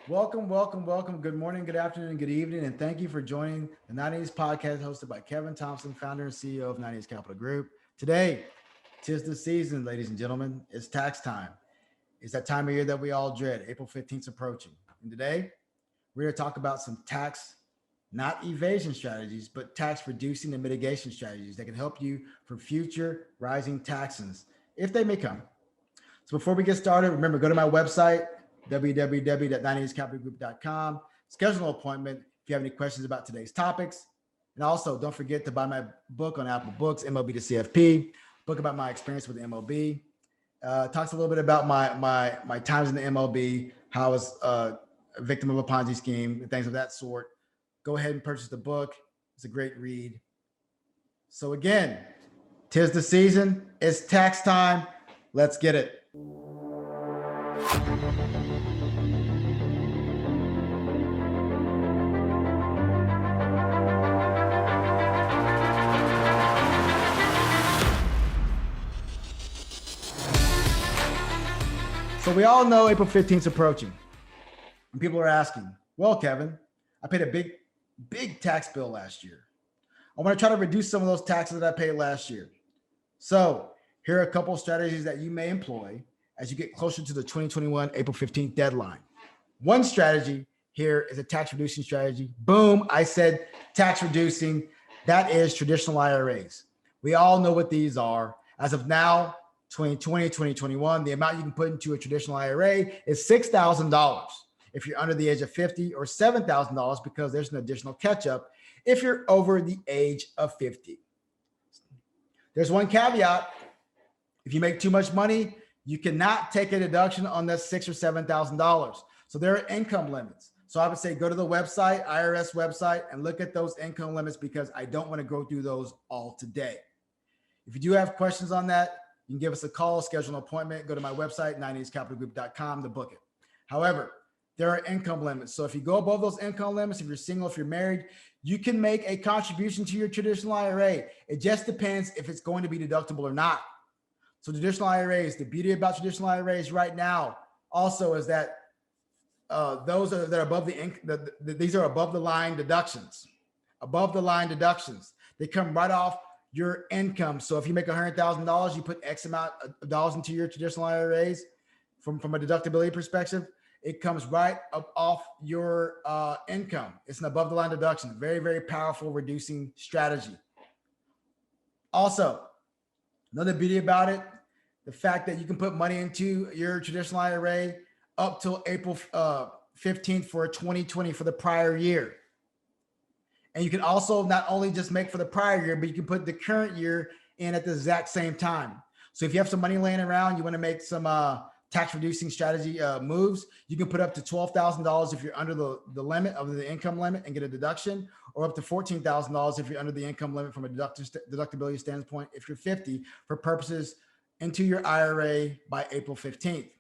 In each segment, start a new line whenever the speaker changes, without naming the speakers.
Welcome, welcome, welcome. Good morning, good afternoon, good evening, and thank you for joining the 90s podcast hosted by Kevin Thompson, founder and CEO of 90s Capital Group. Today, 'tis the season, ladies and gentlemen. It's tax time. It's that time of year that we all dread. April 15th is approaching. And today, we're going to talk about some tax, not evasion strategies, but tax reducing and mitigation strategies that can help you for future rising taxes if they may come. So before we get started, remember, go to my website, www.90scapitalgroup.com. Schedule an appointment if you have any questions about today's topics. And also, don't forget to buy my book on Apple Books, MLB to CFP, book about my experience with the MLB. Talks a little bit about my times in the MLB, how I was a victim of a Ponzi scheme, and things of that sort. Go ahead and purchase the book. It's a great read. So again, 'tis the season. It's tax time. Let's get it. So we all know April 15th is approaching. And people are asking, well, Kevin, I paid a big tax bill last year. I want to try to reduce some of those taxes that I paid last year. So here are a couple of strategies that you may employ as you get closer to the 2021 April 15th deadline. One strategy here is a tax reducing strategy. Boom, I said tax reducing. That is traditional IRAs. We all know what these are. As of now, 2020, 2021, the amount you can put into a traditional IRA is $6,000 if you're under the age of 50, or $7,000 because there's an additional catch up if you're over the age of 50. There's one caveat. If you make too much money, you cannot take a deduction on that $6,000 or $7,000. So there are income limits. So I would say go to the website, IRS website, and look at those income limits because I don't want to go through those all today. If you do have questions on that, you can give us a call, schedule an appointment, go to my website, 90scapitalgroup.com to book it. However, there are income limits. So if you go above those income limits, if you're single, if you're married, you can make a contribution to your traditional IRA. It just depends if it's going to be deductible or not. So traditional IRAs, the beauty about traditional IRAs right now also is that those that are above these are above the line deductions. Above the line deductions. They come right off your income. So if you make $100,000, you put X amount of dollars into your traditional IRAs from a deductibility perspective, it comes right up off your income. It's an above the line deduction. Very, very powerful reducing strategy. Also, another beauty about it, the fact that you can put money into your traditional IRA up till April 15th for 2020 for the prior year. And you can also not only just make for the prior year, but you can put the current year in at the exact same time. So if you have some money laying around, you want to make some tax reducing strategy moves, you can put up to $12,000 if you're under the limit of the income limit and get a deduction, or up to $14,000 if you're under the income limit from a deductibility standpoint if you're 50 for purposes into your IRA by April 15th.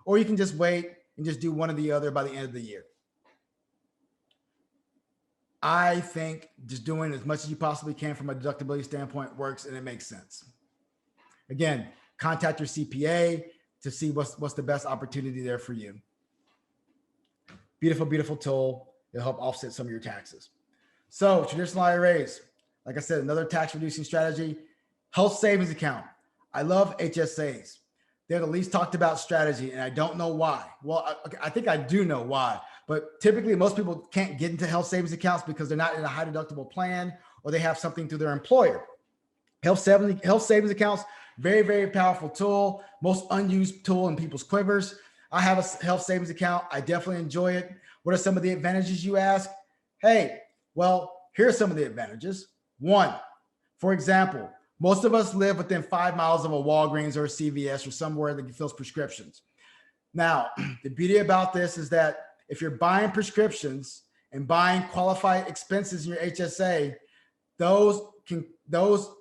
Or you can just wait and just do one or the other by the end of the year. I think just doing as much as you possibly can from a deductibility standpoint works and it makes sense. Again, contact your CPA to see what's the best opportunity there for you. Beautiful, beautiful tool. It'll help offset some of your taxes. So traditional IRAs, like I said, another tax reducing strategy. Health savings account. I love HSAs. They're the least talked about strategy, and I don't know why. Well, I think I do know why. But typically, most people can't get into health savings accounts because they're not in a high deductible plan or they have something through their employer. Health savings accounts, very, very powerful tool, most unused tool in people's quivers. I have a health savings account. I definitely enjoy it. What are some of the advantages, you ask? Hey, well, here are some of the advantages. One, for example, most of us live within 5 miles of a Walgreens or a CVS or somewhere that fills prescriptions. Now, the beauty about this is that if you're buying prescriptions and buying qualified expenses in your HSA, those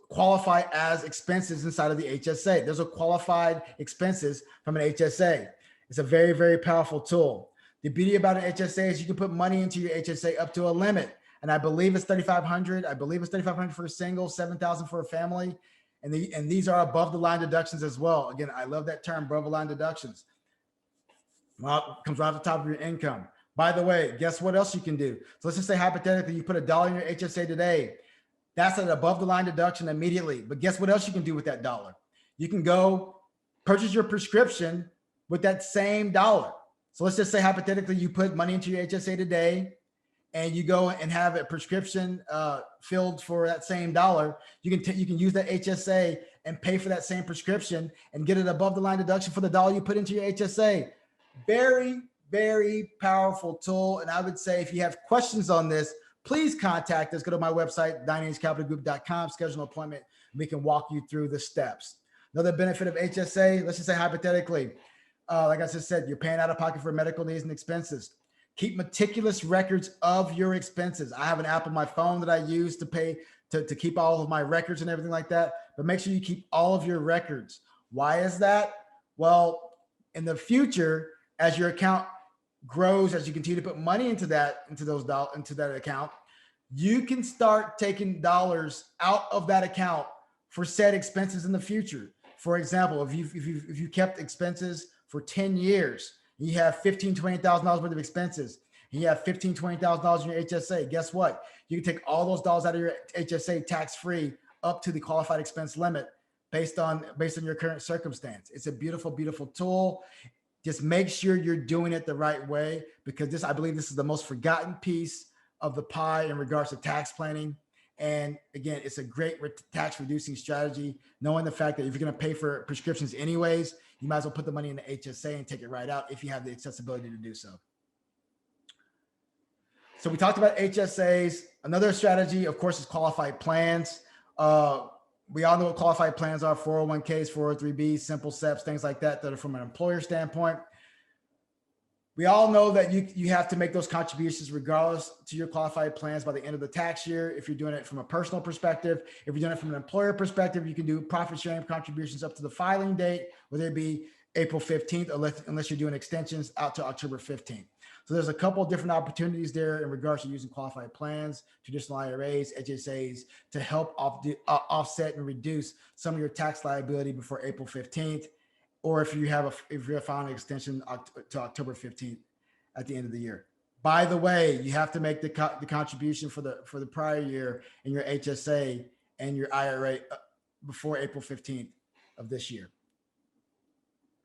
qualify as expenses inside of the HSA. Those are qualified expenses from an HSA. It's a very, very powerful tool. The beauty about an HSA is you can put money into your HSA up to a limit. And I believe it's $3,500. I believe it's $3,500 for a single, $7,000 for a family. And these are above the line deductions as well. Again, I love that term, above the line deductions. Well, it comes right off the top of your income. By the way, guess what else you can do? So let's just say hypothetically, you put $1 in your HSA today. That's an above the line deduction immediately. But guess what else you can do with that dollar? You can go purchase your prescription with that same dollar. So let's just say hypothetically, you put money into your HSA today and you go and have a prescription filled for that same dollar. You can use that HSA and pay for that same prescription and get an above the line deduction for the dollar you put into your HSA. Very, very powerful tool. And I would say if you have questions on this, please contact us. Go to my website, dynastycapitalgroup.com, schedule an appointment. We can walk you through the steps. Another benefit of HSA, let's just say hypothetically, like I just said, you're paying out of pocket for medical needs and expenses. Keep meticulous records of your expenses. I have an app on my phone that I use to pay to keep all of my records and everything like that. But make sure you keep all of your records. Why is that? Well, in the future, as your account grows, as you continue to put money into that account, you can start taking dollars out of that account for said expenses in the future. For example, if you kept expenses for 10 years, you have $15,000, $20,000 worth of expenses, and you have $15,000, $20,000 in your HSA, guess what? You can take all those dollars out of your HSA tax-free up to the qualified expense limit based on your current circumstance. It's a beautiful, beautiful tool. Just make sure you're doing it the right way, because I believe this is the most forgotten piece of the pie in regards to tax planning. And again, it's a great tax reducing strategy, knowing the fact that if you're going to pay for prescriptions anyways, you might as well put the money in the HSA and take it right out if you have the accessibility to do so. So we talked about HSAs. Another strategy, of course, is qualified plans. We all know what qualified plans are: 401ks, 403bs, simple SEPs, things like that are from an employer standpoint. We all know that you have to make those contributions regardless to your qualified plans by the end of the tax year. If you're doing it from a personal perspective, if you're doing it from an employer perspective, you can do profit sharing contributions up to the filing date, whether it be April 15th, unless you're doing extensions out to October 15th. So there's a couple of different opportunities there in regards to using qualified plans, traditional IRAs, HSAs to help offset and reduce some of your tax liability before April 15th. Or if you're filing an extension to October 15th at the end of the year. By the way, you have to make the contribution for the prior year in your HSA and your IRA before April 15th of this year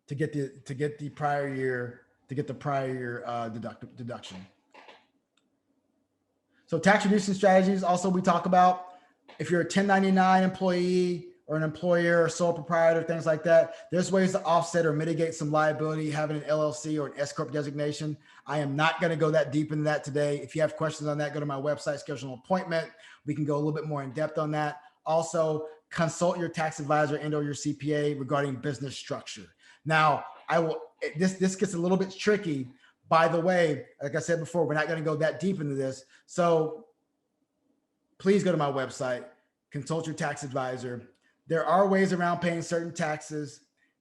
to get the prior year deduction. So tax reducing strategies. Also, we talk about if you're a 1099 employee or an employer or sole proprietor, things like that, there's ways to offset or mitigate some liability having an LLC or an S Corp designation. I am not going to go that deep into that today. If you have questions on that, go to my website, schedule an appointment. We can go a little bit more in depth on that. Also, consult your tax advisor and/or your CPA regarding business structure. Now, this gets a little bit tricky. By the way, like I said before, we're not going to go that deep into this. So please go to my website, consult your tax advisor. There are ways around paying certain taxes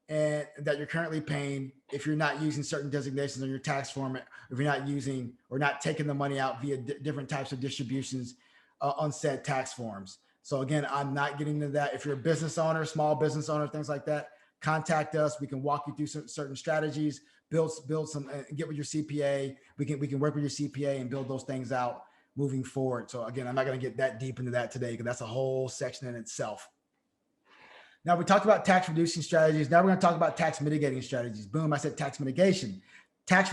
and that you're currently paying if you're not using certain designations on your tax form, if you're not using or not taking the money out via different types of distributions on said tax forms. So again, I'm not getting into that. If you're a business owner, small business owner, things like that, contact us. We can walk you through certain strategies, build some, get with your CPA. We can work with your CPA and build those things out moving forward. So again, I'm not going to get that deep into that today because that's a whole section in itself. Now we talked about tax reducing strategies. Now we're going to talk about tax mitigating strategies. Boom, I said tax mitigation. Tax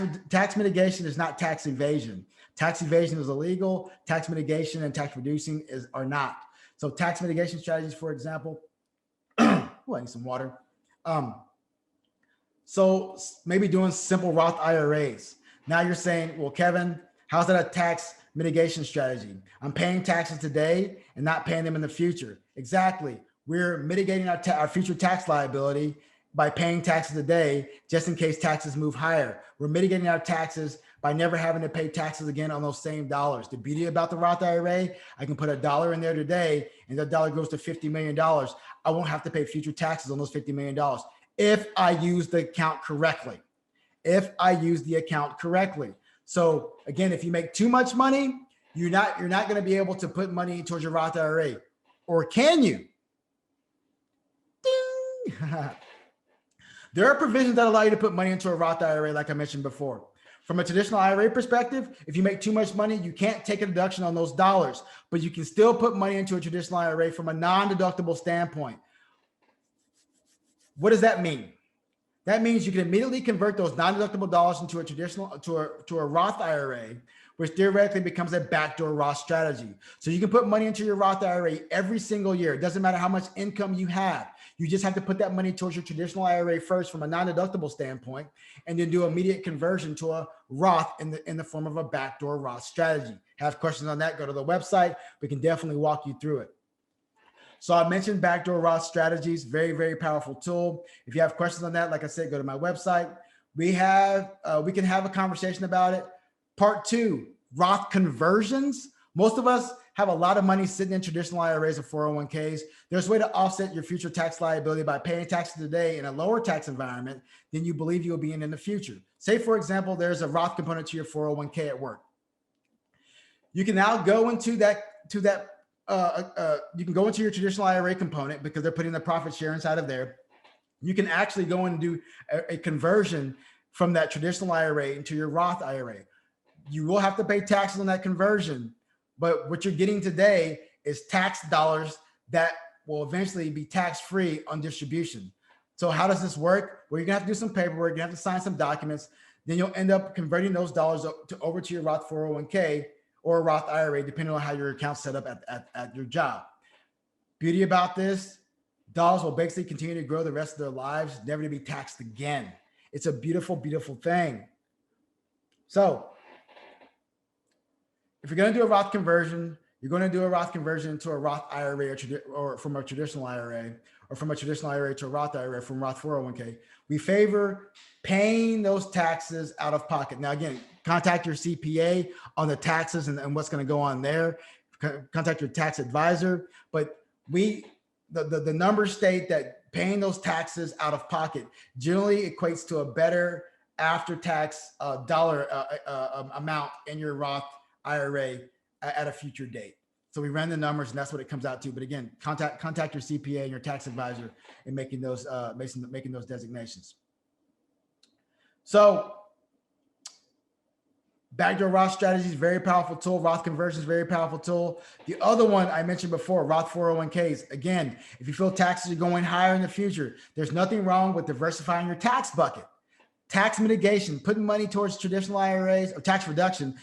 mitigation is not tax evasion. Tax evasion is illegal. Tax mitigation and tax reducing are not. So tax mitigation strategies, for example, I need some water. So maybe doing simple Roth IRAs. Now you're saying, well, Kevin, how's that a tax mitigation strategy? I'm paying taxes today and not paying them in the future. Exactly. We're mitigating our future tax liability by paying taxes today, just in case taxes move higher. We're mitigating our taxes by never having to pay taxes again on those same dollars. The beauty about the Roth IRA, I can put $1 in there today and that dollar goes to $50 million. I won't have to pay future taxes on those $50 million if I use the account correctly. So again, if you make too much money, you're not going to be able to put money towards your Roth IRA, or can you? There are provisions that allow you to put money into a Roth IRA, like I mentioned before. From a traditional IRA perspective, if you make too much money, you can't take a deduction on those dollars, but you can still put money into a traditional IRA from a non-deductible standpoint. What does that mean? That means you can immediately convert those non-deductible dollars into a traditional to a Roth IRA, which theoretically becomes a backdoor Roth strategy. So you can put money into your Roth IRA every single year. It doesn't matter how much income you have. You just have to put that money towards your traditional IRA first from a non-deductible standpoint, and then do immediate conversion to a Roth in the form of a backdoor Roth strategy. Have questions on that, go to the website. We can definitely walk you through it. So I mentioned backdoor Roth strategies, very, very powerful tool. If you have questions on that, like I said, go to my website. We can have a conversation about it. Part 2, Roth conversions. Most of us have a lot of money sitting in traditional IRAs or 401ks. There's a way to offset your future tax liability by paying taxes today in a lower tax environment than you believe you'll be in the future. Say, for example, there's a Roth component to your 401k at work. You can now go into you can go into your traditional IRA component because they're putting the profit share inside of there. You can actually go and do a conversion from that traditional IRA into your Roth IRA. You will have to pay taxes on that conversion, but what you're getting today is tax dollars that will eventually be tax-free on distribution. So how does this work? Well, you're gonna have to do some paperwork, you're gonna have to sign some documents, then you'll end up converting those dollars over to your Roth 401k or a Roth IRA, depending on how your account's set up at your job. Beauty about this, dollars will basically continue to grow the rest of their lives, never to be taxed again. It's a beautiful, beautiful thing. So if you're gonna do a Roth conversion, you're gonna do a Roth conversion into a Roth IRA or from a traditional IRA, or from a traditional IRA to a Roth IRA from Roth 401k. We favor paying those taxes out of pocket. Now, again, contact your CPA on the taxes and what's going to go on there. Contact your tax advisor. But the numbers state that paying those taxes out of pocket generally equates to a better after-tax dollar amount in your Roth IRA at a future date. So we ran the numbers, and that's what it comes out to. But again, contact your CPA and your tax advisor in making those designations. So backdoor Roth strategies, very powerful tool. Roth conversions, very powerful tool. The other one I mentioned before, Roth 401ks. Again, if you feel taxes are going higher in the future, there's nothing wrong with diversifying your tax bucket. Tax mitigation, putting money towards traditional IRAs, or tax reduction,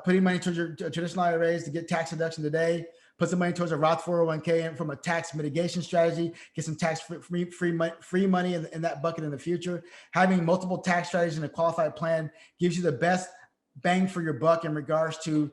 putting money towards your traditional IRAs to get tax reduction today, put some money towards a Roth 401k and from a tax mitigation strategy, get some tax free money in that bucket in the future. Having multiple tax strategies in a qualified plan gives you the best bang for your buck in regards to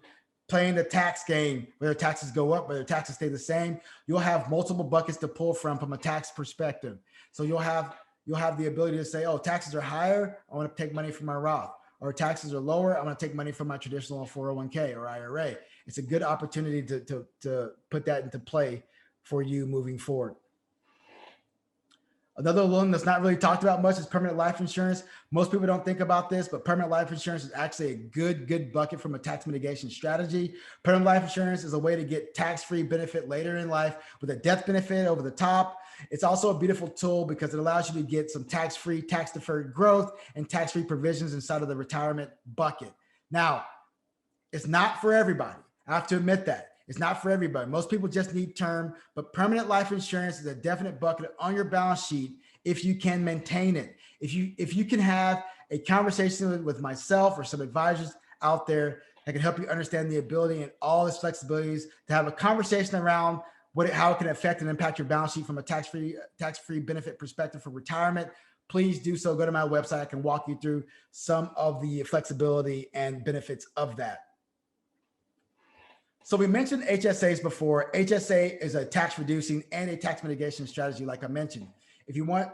playing the tax game, whether taxes go up, whether taxes stay the same. You'll have multiple buckets to pull from a tax perspective. So you'll have the ability to say, oh, taxes are higher, I want to take money from my Roth. Or taxes are lower, I'm going to take money from my traditional 401k or IRA. It's a good opportunity to put that into play for you moving forward. Another one that's not really talked about much is permanent life insurance. Most people don't think about this, but permanent life insurance is actually a good bucket from a tax mitigation strategy. Permanent life insurance is a way to get tax-free benefit later in life with a death benefit over the top. It's also a beautiful tool because it allows you to get some tax-free, tax-deferred growth and tax-free provisions inside of the retirement bucket. Now, it's not for everybody. I have to admit that. It's not for everybody. Most people just need term, but permanent life insurance is a definite bucket on your balance sheet if you can maintain it. If you can have a conversation with myself or some advisors out there that can help you understand the ability and all its flexibilities to have a conversation around how it can affect and impact your balance sheet from a tax-free benefit perspective for retirement, please do so. Go to my website. I can walk you through some of the flexibility and benefits of that. So we mentioned HSAs before. HSA is a tax reducing and a tax mitigation strategy, like I mentioned. If you want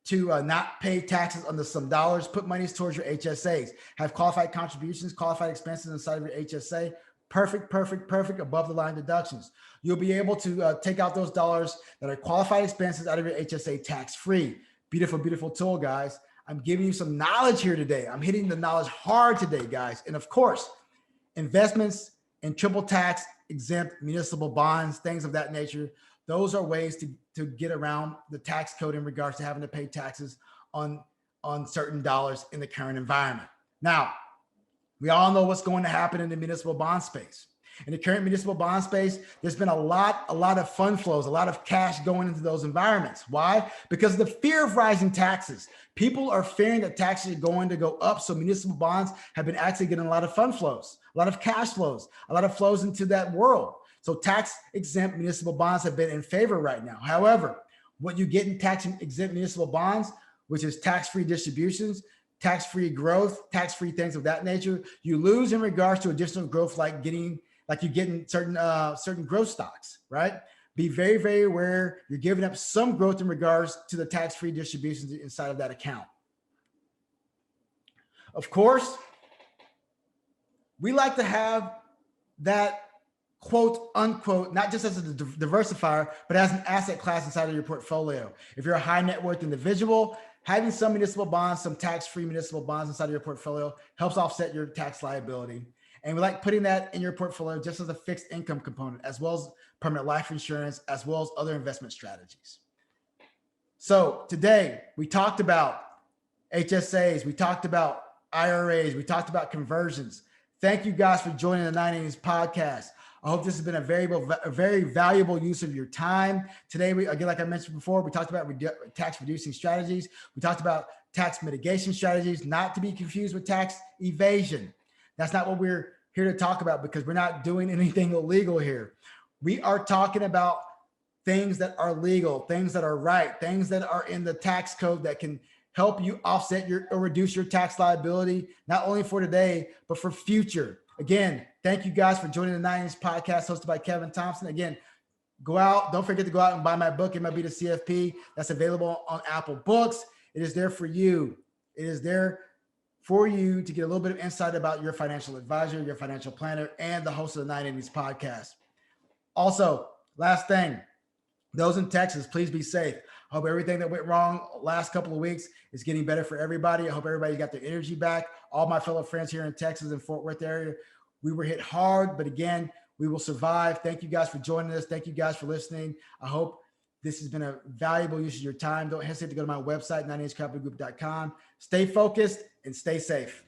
to not pay taxes on some dollars, put monies towards your HSAs. Have qualified contributions, qualified expenses inside of your HSA. Perfect above the line deductions. You'll be able to take out those dollars that are qualified expenses out of your HSA tax-free. Beautiful tool, guys. I'm giving you some knowledge here today. I'm hitting the knowledge hard today, guys. And of course, investments in triple tax exempt municipal bonds, things of that nature. Those are ways to get around the tax code in regards to having to pay taxes on certain dollars in the current environment. Now, we all know what's going to happen in the municipal bond space. In the current municipal bond space, there's been a lot of fund flows, a lot of cash going into those environments. Why? Because of the fear of rising taxes. People are fearing that taxes are going to go up. So municipal bonds have been actually getting a lot of fund flows, a lot of cash flows, a lot of flows into that world. So tax exempt municipal bonds have been in favor right now. However, what you get in tax exempt municipal bonds, which is tax-free distributions, tax-free growth, tax-free things of that nature, you lose in regards to additional growth, like you get in certain growth stocks, right? Be very, very aware. You're giving up some growth in regards to the tax-free distributions inside of that account. Of course, we like to have that quote unquote, not just as a diversifier, but as an asset class inside of your portfolio. If you're a high net worth individual, having some municipal bonds, some tax-free municipal bonds inside of your portfolio helps offset your tax liability. And we like putting that in your portfolio just as a fixed income component, as well as permanent life insurance, as well as other investment strategies. So today we talked about HSAs, we talked about IRAs, we talked about conversions. Thank you guys for joining the 980s podcast. I hope this has been a very valuable use of your time. Today, again, like I mentioned before, we talked about tax reducing strategies. We talked about tax mitigation strategies, not to be confused with tax evasion. That's not what we're here to talk about, because we're not doing anything illegal here. We are talking about things that are legal, things that are right, things that are in the tax code that can help you offset or reduce your tax liability, not only for today, but for future. Again, thank you guys for joining the 980s podcast hosted by Kevin Thompson. Again, go out. Don't forget to go out and buy my book, MLB to CFP. That's available on Apple Books. It is there for you. It is there for you to get a little bit of insight about your financial advisor, your financial planner, and the host of the 980s podcast. Also, last thing, those in Texas, please be safe. I hope everything that went wrong last couple of weeks is getting better for everybody. I hope everybody got their energy back. All my fellow friends here in Texas and Fort Worth area, we were hit hard, but again, we will survive. Thank you guys for joining us. Thank you guys for listening. I hope this has been a valuable use of your time. Don't hesitate to go to my website, 980capitalgroup.com. Stay focused and stay safe.